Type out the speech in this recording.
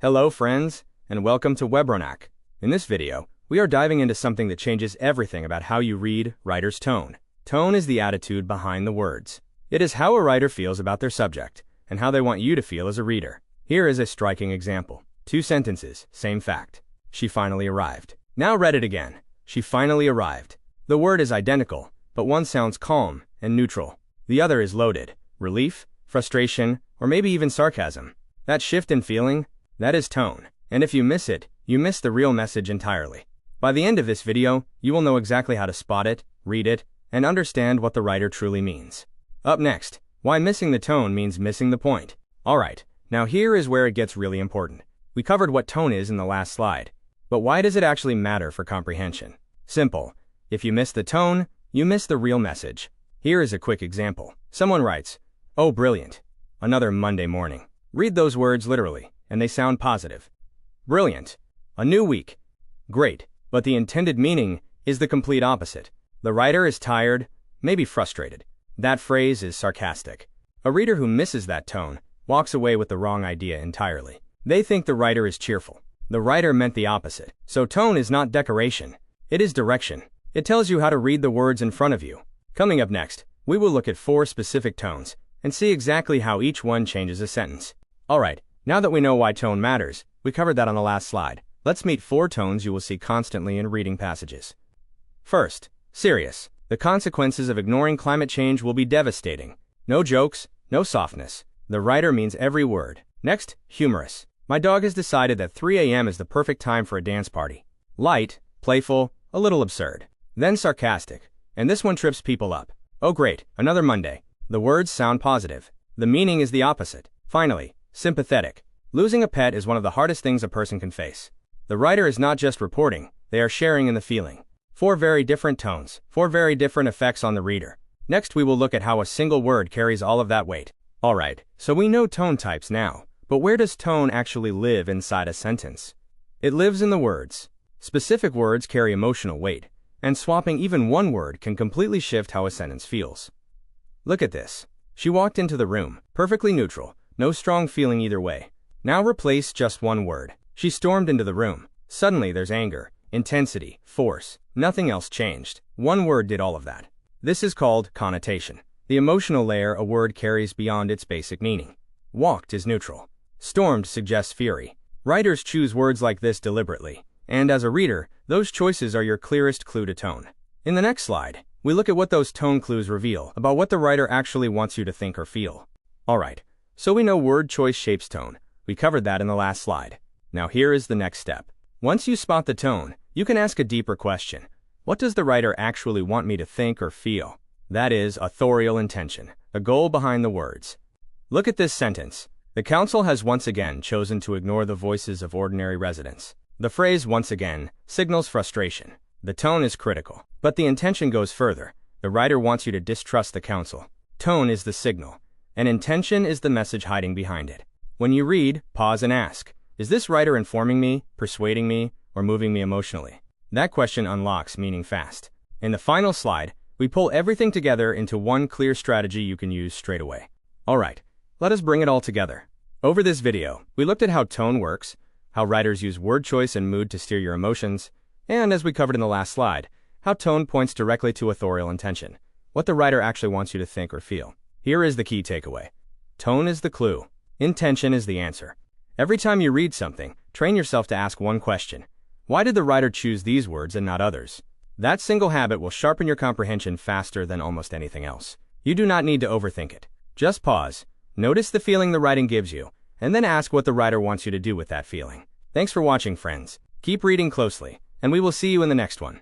Hello friends, and welcome to Webronaq. In this video, we are diving into something that changes everything about how you read writer's tone. Tone is the attitude behind the words. It is how a writer feels about their subject, and how they want you to feel as a reader. Here is a striking example. 2 sentences, same fact. She finally arrived. Now read it again. She finally arrived. The word is identical, but one sounds calm and neutral. The other is loaded. Relief, frustration, or maybe even sarcasm. That shift in feeling, that is tone. And if you miss it, you miss the real message entirely. By the end of this video, you will know exactly how to spot it, read it, and understand what the writer truly means. Up next, why missing the tone means missing the point. Alright, now here is where it gets really important. We covered what tone is in the last slide, but why does it actually matter for comprehension? Simple. If you miss the tone, you miss the real message. Here is a quick example. Someone writes, "Oh, brilliant. Another Monday morning." Read those words literally, and they sound positive. Brilliant. A new week. Great. But the intended meaning is the complete opposite. The writer is tired, maybe frustrated. That phrase is sarcastic. A reader who misses that tone walks away with the wrong idea entirely. They think the writer is cheerful. The writer meant the opposite. So tone is not decoration. It is direction. It tells you how to read the words in front of you. Coming up next, we will look at 4 specific tones and see exactly how each one changes a sentence. Alright, now that we know why tone matters, we covered that on the last slide. Let's meet 4 tones you will see constantly in reading passages. First, serious. The consequences of ignoring climate change will be devastating. No jokes, no softness. The writer means every word. Next, humorous. My dog has decided that 3 a.m. is the perfect time for a dance party. Light, playful, a little absurd. Then sarcastic. And this one trips people up. Oh great, another Monday. The words sound positive. The meaning is the opposite. Finally, sympathetic. Losing a pet is one of the hardest things a person can face. The writer is not just reporting, they are sharing in the feeling. 4 very different tones, 4 very different effects on the reader. Next we will look at how a single word carries all of that weight. Alright, so we know tone types now, but where does tone actually live inside a sentence? It lives in the words. Specific words carry emotional weight, and swapping even one word can completely shift how a sentence feels. Look at this. She walked into the room, perfectly neutral, no strong feeling either way. Now replace just one word. She stormed into the room. Suddenly there's anger, intensity, force. Nothing else changed. One word did all of that. This is called connotation. The emotional layer a word carries beyond its basic meaning. Walked is neutral. Stormed suggests fury. Writers choose words like this deliberately. And as a reader, those choices are your clearest clue to tone. In the next slide, we look at what those tone clues reveal about what the writer actually wants you to think or feel. Alright, so we know word choice shapes tone. We covered that in the last slide. Now here is the next step. Once you spot the tone, you can ask a deeper question. What does the writer actually want me to think or feel? That is authorial intention, the goal behind the words. Look at this sentence. The council has once again chosen to ignore the voices of ordinary residents. The phrase "once again" signals frustration. The tone is critical, but the intention goes further. The writer wants you to distrust the council. Tone is the signal, and intention is the message hiding behind it. When you read, pause and ask, is this writer informing me, persuading me, or moving me emotionally? That question unlocks meaning fast. In the final slide, we pull everything together into one clear strategy you can use straight away. Alright, let us bring it all together. Over this video, we looked at how tone works, how writers use word choice and mood to steer your emotions, and as we covered in the last slide, how tone points directly to authorial intention, what the writer actually wants you to think or feel. Here is the key takeaway. Tone is the clue. Intention is the answer. Every time you read something, train yourself to ask one question. Why did the writer choose these words and not others? That single habit will sharpen your comprehension faster than almost anything else. You do not need to overthink it. Just pause, notice the feeling the writing gives you, and then ask what the writer wants you to do with that feeling. Thanks for watching, friends. Keep reading closely, and we will see you in the next one.